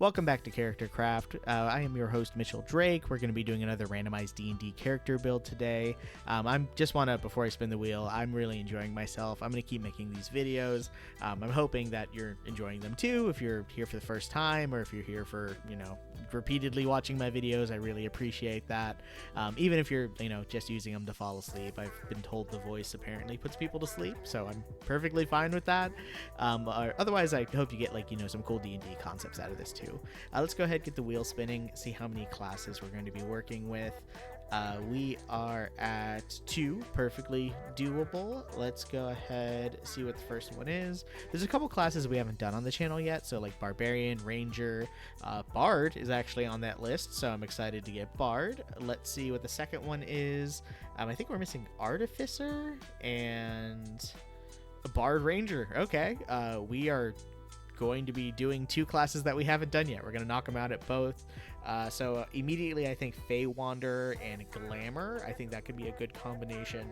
Welcome back to Character Craft. I am your host, Mitchell Drake. We're going to be doing another randomized D&D character build today. Before I spin the wheel, I'm really enjoying myself. I'm going to keep making these videos. I'm hoping that you're enjoying them too. If you're here for the first time, or if you're here for, repeatedly watching my videos, I really appreciate that. Even if you're, just using them to fall asleep. I've been told the voice apparently puts people to sleep, so I'm perfectly fine with that. Otherwise, I hope you get some cool D&D concepts out of this too. Let's go ahead, get the wheel spinning, see how many classes we're going to be working with. We are at 2, perfectly doable. Let's go ahead, see what the first one is. There's a couple classes we haven't done on the channel yet, so like Barbarian, Ranger, Bard is actually on that list, so I'm excited to get Bard. Let's see what the second one is. I think we're missing Artificer and Bard Ranger. Okay, we are going to be doing 2 classes that we haven't done yet. We're going to knock them out at both. So immediately I think Fey Wanderer and Glamour, I think that could be a good combination.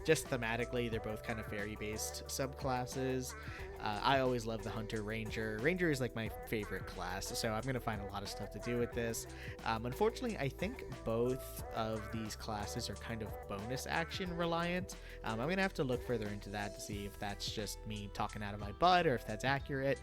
Just thematically, they're both kind of fairy-based subclasses. I always love the Hunter Ranger. Ranger is like my favorite class, so I'm going to find a lot of stuff to do with this. Unfortunately, I think both of these classes are kind of bonus action reliant. I'm going to have to look further into that to see if that's just me talking out of my butt or if that's accurate.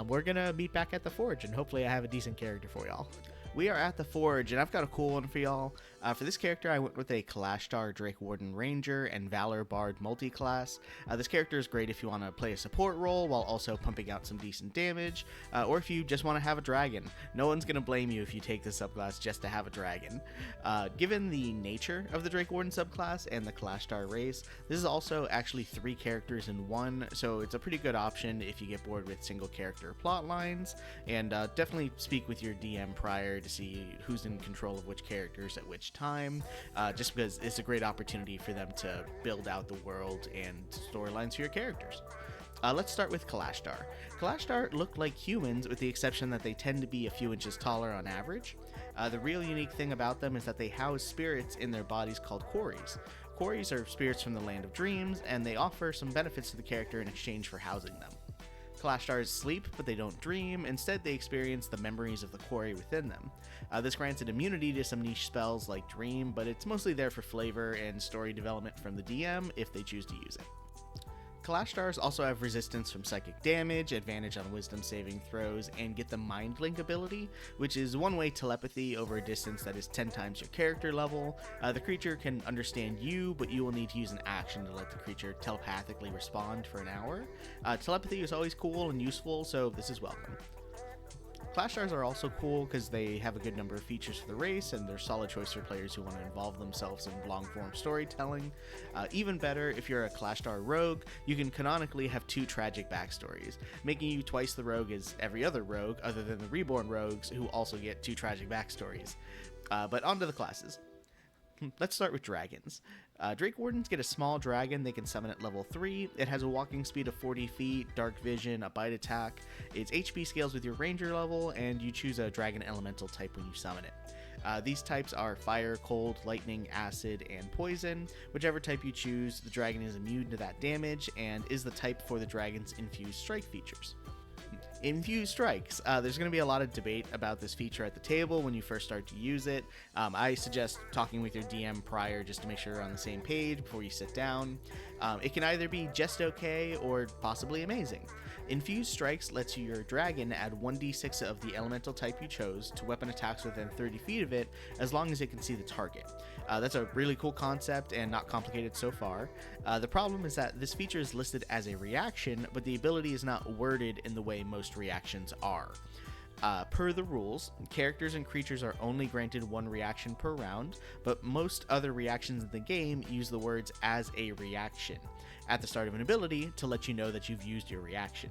We're going to meet back at the Forge, and hopefully I have a decent character for y'all. We are at the Forge, and I've got a cool one for y'all. For this character, I went with a Kalashtar Drakewarden Ranger and Valor Bard multi-class. This character is great if you want to play a support role while also pumping out some decent damage, or if you just want to have a dragon. No one's going to blame you if you take this subclass just to have a dragon. Given the nature of the Drakewarden subclass and the Kalashtar race, this is also actually 3 characters in one, so it's a pretty good option if you get bored with single character plot lines, and definitely speak with your DM prior to see who's in control of which characters at which time, just because it's a great opportunity for them to build out the world and storylines for your characters. Let's start with Kalashtar. Kalashtar look like humans with the exception that they tend to be a few inches taller on average. The real unique thing about them is that they house spirits in their bodies called quarries. Quarries are spirits from the land of dreams, and they offer some benefits to the character in exchange for housing them. Kalastars sleep, but they don't dream. Instead, they experience the memories of the quarry within them. This grants an immunity to some niche spells like Dream, but it's mostly there for flavor and story development from the DM if they choose to use it. Kalastars also have resistance from psychic damage, advantage on wisdom saving throws, and get the Mind Link ability, which is one-way telepathy over a distance that is 10 times your character level. The creature can understand you, but you will need to use an action to let the creature telepathically respond for an hour. Telepathy is always cool and useful, so this is welcome. Kalastars are also cool because they have a good number of features for the race, and they're a solid choice for players who want to involve themselves in long-form storytelling. Even better, if you're a Kalashtar rogue, you can canonically have 2 tragic backstories, making you twice the rogue as every other rogue other than the reborn rogues, who also get 2 tragic backstories. But on to the classes. Let's start with dragons. Drakewardens get a small dragon they can summon at level 3. It has a walking speed of 40 feet, dark vision, a bite attack. Its HP scales with your ranger level, and you choose a dragon elemental type when you summon it. These types are fire, cold, lightning, acid, and poison. Whichever type you choose, the dragon is immune to that damage, and is the type for the dragon's infused strike features. Infused strikes. There's going to be a lot of debate about this feature at the table when you first start to use it. I suggest talking with your DM prior just to make sure you're on the same page before you sit down. It can either be just okay or possibly amazing. Infused strikes lets your dragon add 1d6 of the elemental type you chose to weapon attacks within 30 feet of it, as long as it can see the target. That's a really cool concept and not complicated so far. The problem is that this feature is listed as a reaction, but the ability is not worded in the way most reactions are. Per the rules, characters and creatures are only granted 1 reaction per round, but most other reactions in the game use the words "as a reaction" at the start of an ability to let you know that you've used your reaction.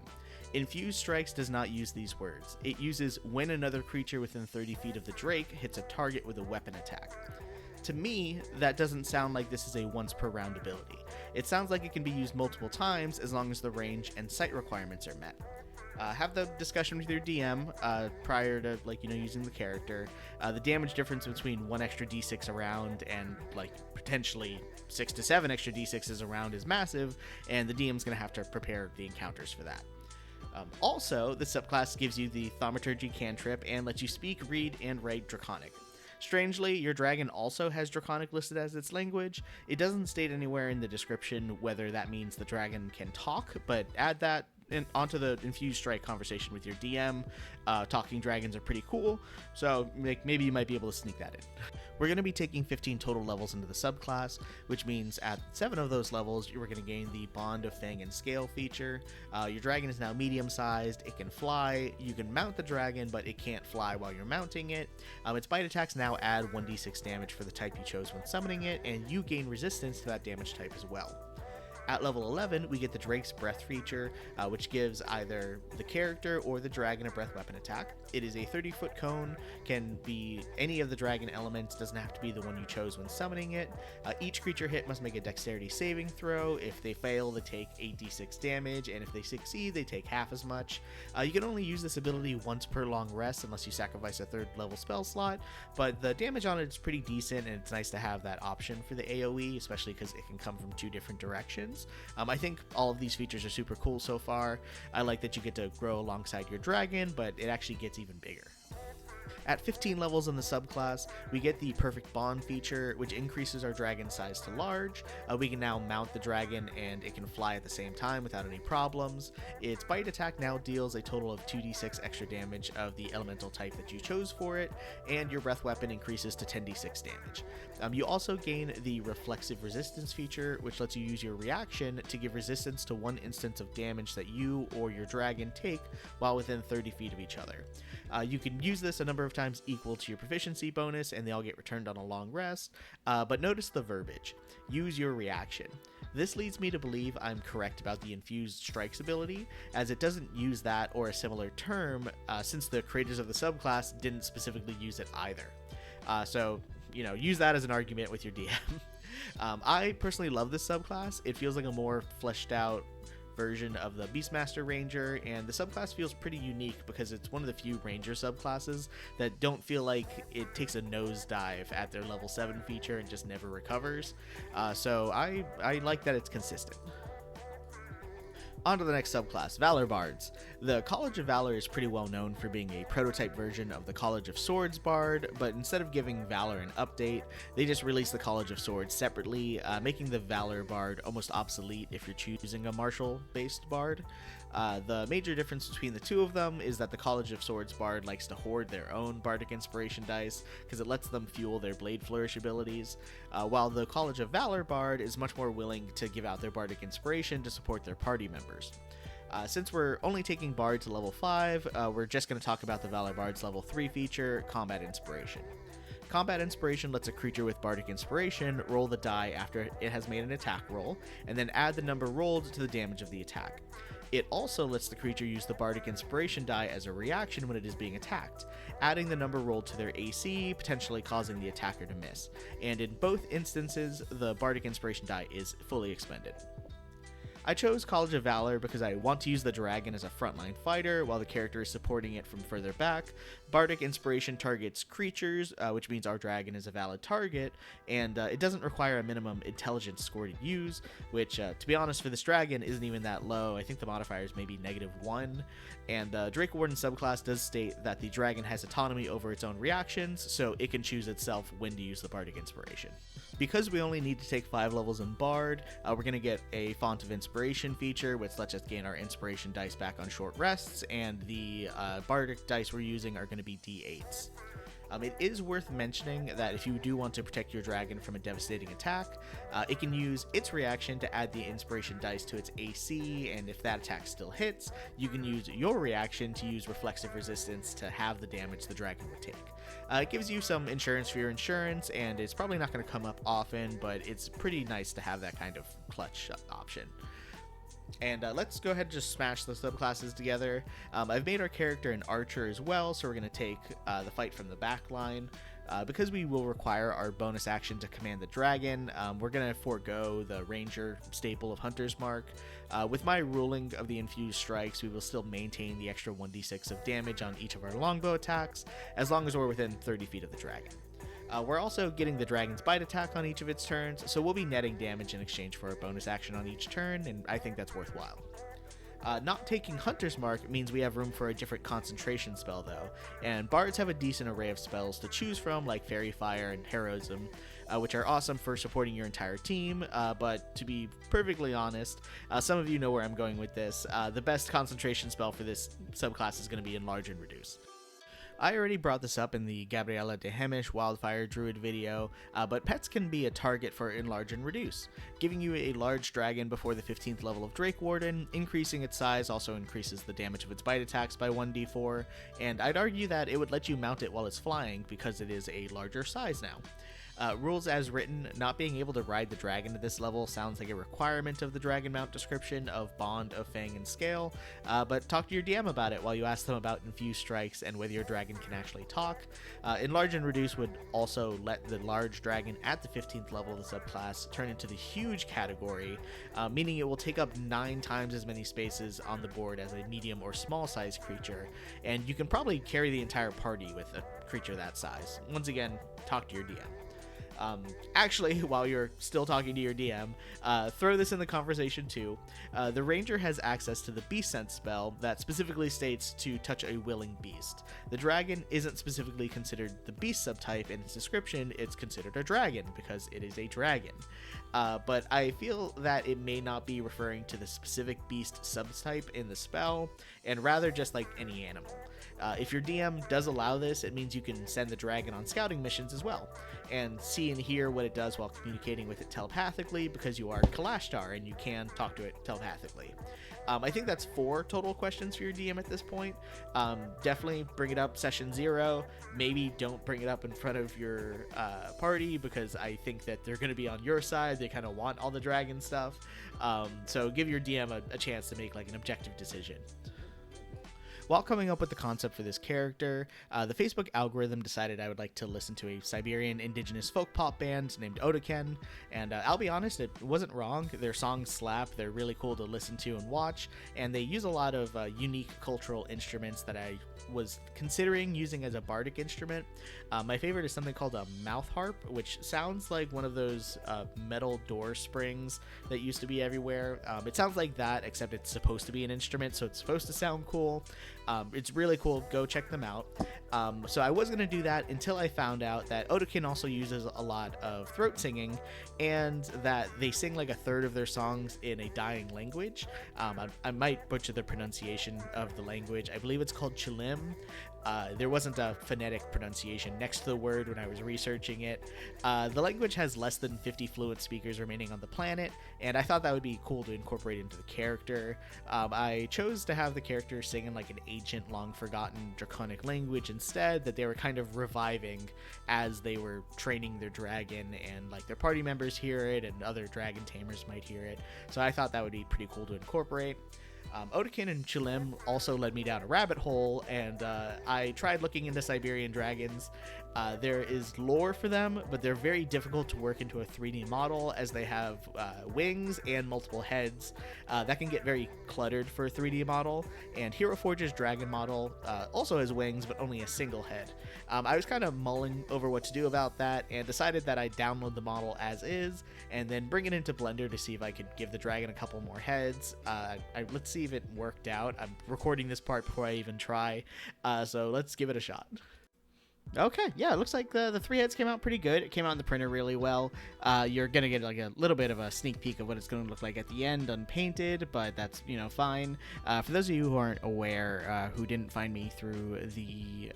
Infused Strikes does not use these words. It uses when another creature within 30 feet of the Drake hits a target with a weapon attack. To me, that doesn't sound like this is a once per round ability. It sounds like it can be used multiple times as long as the range and sight requirements are met. Have the discussion with your DM prior to using the character. The damage difference between 1 extra d6 a round and potentially 6 to 7 extra d6s a round is massive, and the DM's gonna have to prepare the encounters for that. Also, the subclass gives you the Thaumaturgy cantrip and lets you speak, read, and write Draconic. Strangely, your dragon also has Draconic listed as its language. It doesn't state anywhere in the description whether that means the dragon can talk, but add that onto the Infused Strike conversation with your DM. Talking dragons are pretty cool, so maybe you might be able to sneak that in. We're going to be taking 15 total levels into the subclass, which means at 7 of those levels, you're going to gain the Bond of Fang and Scale feature. Your dragon is now medium-sized, it can fly, you can mount the dragon, but it can't fly while you're mounting it. Its bite attacks now add 1d6 damage for the type you chose when summoning it, and you gain resistance to that damage type as well. At level 11, we get the Drake's Breath feature, which gives either the character or the dragon a breath weapon attack. It is a 30-foot cone, can be any of the dragon elements, doesn't have to be the one you chose when summoning it. Each creature hit must make a dexterity saving throw. If they fail, they take 8d6 damage, and if they succeed, they take half as much. You can only use this ability once per long rest unless you sacrifice a 3rd level spell slot, but the damage on it is pretty decent, and it's nice to have that option for the AoE, especially because it can come from 2 different directions. I think all of these features are super cool so far. I like that you get to grow alongside your dragon, but it actually gets even bigger. At 15 levels in the subclass, we get the Perfect Bond feature, which increases our dragon size to large. We can now mount the dragon, and it can fly at the same time without any problems. Its bite attack now deals a total of 2d6 extra damage of the elemental type that you chose for it, and your breath weapon increases to 10d6 damage. You also gain the Reflexive Resistance feature, which lets you use your reaction to give resistance to 1 instance of damage that you or your dragon take while within 30 feet of each other. You can use this a number of times equal to your proficiency bonus, and they all get returned on a long rest, but notice the verbiage. Use your reaction. This leads me to believe I'm correct about the Infused Strikes ability, as it doesn't use that or a similar term, since the creators of the subclass didn't specifically use it either. So, use that as an argument with your DM. I personally love this subclass. It feels like a more fleshed out version of the Beastmaster Ranger, and the subclass feels pretty unique because it's one of the few Ranger subclasses that don't feel like it takes a nosedive at their level 7 feature and just never recovers. So I like that it's consistent. On to the next subclass, Valor Bards. The College of Valor is pretty well known for being a prototype version of the College of Swords Bard, but instead of giving Valor an update, they just released the College of Swords separately, making the Valor Bard almost obsolete if you're choosing a martial-based bard. The major difference between the two of them is that the College of Swords Bard likes to hoard their own Bardic Inspiration dice because it lets them fuel their Blade Flourish abilities, while the College of Valor Bard is much more willing to give out their Bardic Inspiration to support their party members. Since we're only taking Bard to level 5, we're just going to talk about the Valor Bard's level 3 feature, Combat Inspiration. Combat Inspiration lets a creature with Bardic Inspiration roll the die after it has made an attack roll, and then add the number rolled to the damage of the attack. It also lets the creature use the Bardic Inspiration die as a reaction when it is being attacked, adding the number rolled to their AC, potentially causing the attacker to miss. And in both instances, the Bardic Inspiration die is fully expended. I chose College of Valor because I want to use the dragon as a frontline fighter while the character is supporting it from further back. Bardic Inspiration targets creatures, which means our dragon is a valid target, and it doesn't require a minimum intelligence score to use, which, to be honest, for this dragon isn't even that low. I think the modifier is maybe -1, and the Drakewarden subclass does state that the dragon has autonomy over its own reactions, so it can choose itself when to use the Bardic Inspiration. Because we only need to take 5 levels in Bard, we're going to get a Font of Inspiration feature, which lets us gain our Inspiration dice back on short rests, and the Bardic dice we're using are going to be D8s. It is worth mentioning that if you do want to protect your dragon from a devastating attack, it can use its reaction to add the inspiration dice to its AC, and if that attack still hits, you can use your reaction to use reflexive resistance to have the damage the dragon would take. It gives you some insurance for your insurance, and it's probably not going to come up often, but it's pretty nice to have that kind of clutch option. And let's go ahead and just smash the subclasses together. I've made our character an archer as well, so we're going to take the fight from the back line. Because we will require our bonus action to command the dragon, we're going to forego the ranger staple of Hunter's Mark. With my ruling of the infused strikes, we will still maintain the extra 1d6 of damage on each of our longbow attacks, as long as we're within 30 feet of the dragon. We're also getting the dragon's bite attack on each of its turns, so we'll be netting damage in exchange for a bonus action on each turn, and I think that's worthwhile. Not taking Hunter's Mark means we have room for a different concentration spell though, and bards have a decent array of spells to choose from, like Fairy Fire and Heroism, which are awesome for supporting your entire team, but to be perfectly honest, some of you know where I'm going with this. The best concentration spell for this subclass is going to be Enlarge and Reduce. I already brought this up in the Gabriella de Hemish Wildfire Druid video, but pets can be a target for Enlarge and Reduce. Giving you a large dragon before the 15th level of Drakewarden, increasing its size also increases the damage of its bite attacks by 1d4, and I'd argue that it would let you mount it while it's flying because it is a larger size now. Rules as written, not being able to ride the dragon at this level sounds like a requirement of the dragon mount description of Bond of Fang and Scale, but talk to your DM about it while you ask them about Infused Strikes and whether your dragon can actually talk. Enlarge and Reduce would also let the large dragon at the 15th level of the subclass turn into the huge category, meaning it will take up 9 times as many spaces on the board as a medium or small size creature, and you can probably carry the entire party with a creature that size. Once again, talk to your DM. Actually, while you're still talking to your DM, throw this in the conversation too. The Ranger has access to the Beast Sense spell that specifically states to touch a willing beast. The dragon isn't specifically considered the beast subtype in its description, it's considered a dragon because it is a dragon. But I feel that it may not be referring to the specific beast subtype in the spell, and rather just like any animal. If your DM does allow this, it means you can send the dragon on scouting missions as well, and see and hear what it does while communicating with it telepathically because you are Kalashtar and you can talk to it telepathically. I think that's 4 total questions for your DM at this point. Definitely bring it up session 0. Maybe don't bring it up in front of your party because I think that they're going to be on your side. They kind of want all the dragon stuff. So give your DM a chance to make like an objective decision. While coming up with the concept for this character, the Facebook algorithm decided I would like to listen to a Siberian indigenous folk pop band named Odoken, and I'll be honest, it wasn't wrong. Their songs slap, they're really cool to listen to and watch, and they use a lot of unique cultural instruments that I was considering using as a bardic instrument. My favorite is something called a mouth harp, which sounds like one of those metal door springs that used to be everywhere. It sounds like that, except it's supposed to be an instrument, so it's supposed to sound cool. It's really cool. Go check them out. So I was going to do that until I found out that Odoken also uses a lot of throat singing, and that they sing like a third of their songs in a dying language. I might butcher the pronunciation of the language. I believe it's called Chilim. There wasn't a phonetic pronunciation next to the word when I was researching it. The language has less than 50 fluent speakers remaining on the planet, and I thought that would be cool to incorporate into the character. I chose to have the character sing in like an ancient, long-forgotten draconic language instead, that they were kind of reviving as they were training their dragon, and like their party members hear it, and other dragon tamers might hear it. So I thought that would be pretty cool to incorporate. Odoken and Chilim also led me down a rabbit hole, and I tried looking into Siberian dragons. There is lore for them, but they're very difficult to work into a 3D model as they have wings and multiple heads. That can get very cluttered for a 3D model, and Hero Forge's dragon model also has wings, but only a single head. I was kind of mulling over what to do about that, and decided that I'd download the model as is, and then bring it into Blender to see if I could give the dragon a couple more heads. Let's see if it worked out. I'm recording this part before I even try, so let's give it a shot. Okay, yeah, it looks like the 3 heads came out pretty good. It came out in the printer really well. You're gonna get like a little bit of a sneak peek of what it's gonna look like at the end, unpainted, but that's, fine. For those of you who aren't aware, who didn't find me through the,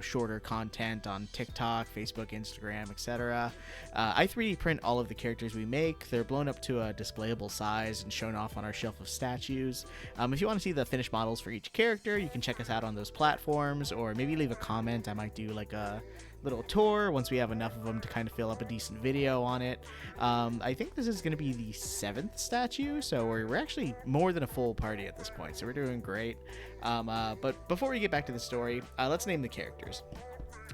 shorter content on TikTok, Facebook, Instagram, etc., I 3D print all of the characters we make. They're blown up to a displayable size and shown off on our shelf of statues. If you want to see the finished models for each character, you can check us out on those platforms, or maybe leave a comment. I might do like a little tour once we have enough of them to kind of fill up a decent video on it. I think this is going to be the 7th statue, so we're actually more than a full party at this point, so we're doing great. But before we get back to the story, let's name the characters.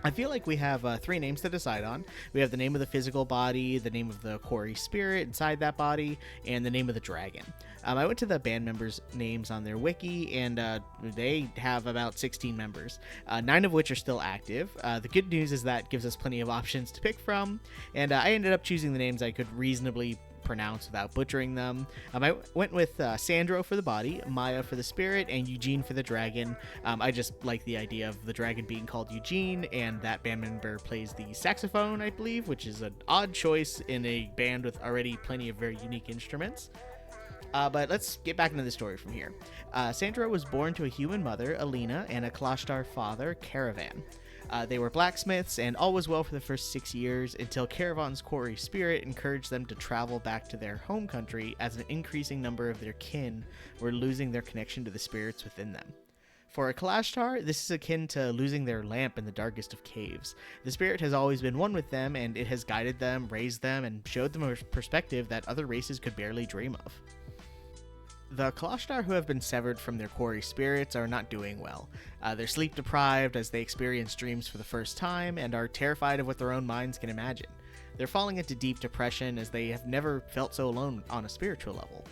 I feel like we have 3 names to decide on. We have the name of the physical body, the name of the quarry spirit inside that body, and the name of the dragon. I went to the band members' names on their wiki, and they have about 16 members, 9 of which are still active. The good news is that gives us plenty of options to pick from, and I ended up choosing the names I could reasonably pronounce without butchering them. I went with Sandro for the body, Maya for the spirit, and Eugene for the dragon. I just like the idea of the dragon being called Eugene, and that band member plays the saxophone, I believe, which is an odd choice in a band with already plenty of very unique instruments. But let's get back into the story from here. Sandro was born to a human mother, Alina, and a Kalashtar father, Caravan. They were blacksmiths, and all was well for the first 6 years until Caravan's quarry spirit encouraged them to travel back to their home country, as an increasing number of their kin were losing their connection to the spirits within them. For a Kalashtar, this is akin to losing their lamp in the darkest of caves. The spirit has always been one with them, and it has guided them, raised them, and showed them a perspective that other races could barely dream of. The Kalashtar who have been severed from their quarry spirits are not doing well. They're sleep deprived as they experience dreams for the first time and are terrified of what their own minds can imagine. They're falling into deep depression as they have never felt so alone on a spiritual level.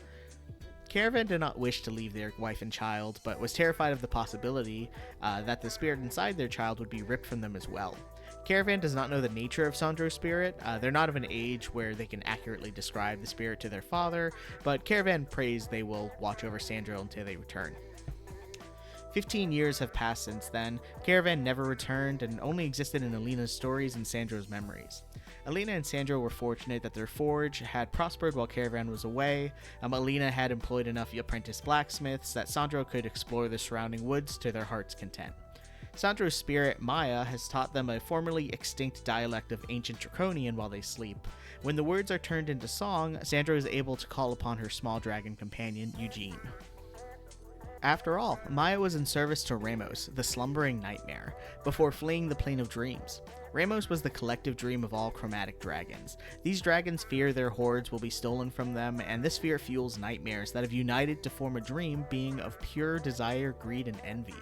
Caravan did not wish to leave their wife and child, but was terrified of the possibility that the spirit inside their child would be ripped from them as well. Caravan does not know the nature of Sandro's spirit. They're not of an age where they can accurately describe the spirit to their father, but Caravan prays they will watch over Sandro until they return. 15 years have passed since then. Caravan never returned and only existed in Alina's stories and Sandro's memories. Alina and Sandro were fortunate that their forge had prospered while Caravan was away. Alina had employed enough apprentice blacksmiths that Sandro could explore the surrounding woods to their heart's content. Sandro's spirit, Maya, has taught them a formerly extinct dialect of ancient Draconian while they sleep. When the words are turned into song, Sandro is able to call upon her small dragon companion, Eugene. After all, Maya was in service to Ramos, the slumbering nightmare, before fleeing the plane of dreams. Ramos was the collective dream of all chromatic dragons. These dragons fear their hordes will be stolen from them, and this fear fuels nightmares that have united to form a dream being of pure desire, greed, and envy.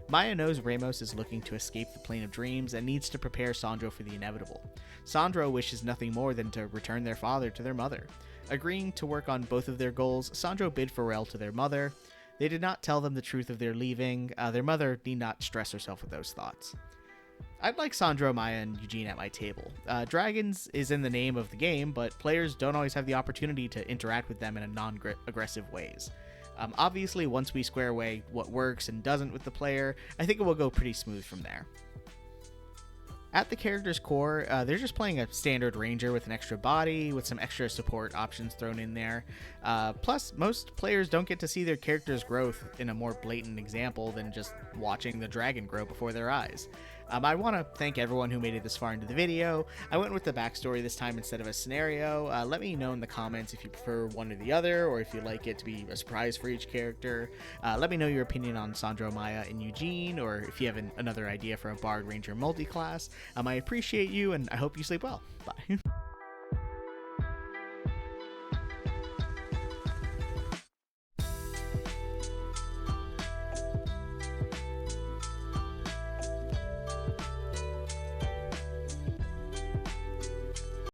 Maya knows Ramos is looking to escape the plane of dreams and needs to prepare Sandro for the inevitable. Sandro wishes nothing more than to return their father to their mother. Agreeing to work on both of their goals, Sandro bid farewell to their mother. They did not tell them the truth of their leaving. Their mother need not stress herself with those thoughts. I'd like Sandro, Maya, and Eugene at my table. Dragons is in the name of the game, but players don't always have the opportunity to interact with them in a non-aggressive ways. Obviously, once we square away what works and doesn't with the player, I think it will go pretty smooth from there. At the character's core, they're just playing a standard ranger with an extra body, with some extra support options thrown in there. Plus, most players don't get to see their character's growth in a more blatant example than just watching the dragon grow before their eyes. I want to thank everyone who made it this far into the video. I went with the backstory this time instead of a scenario. Let me know in the comments if you prefer one or the other, or if you like it to be a surprise for each character. Let me know your opinion on Sandro, Maya, and Eugene, or if you have another idea for a Bard Ranger multi-class. I appreciate you, and I hope you sleep well. Bye.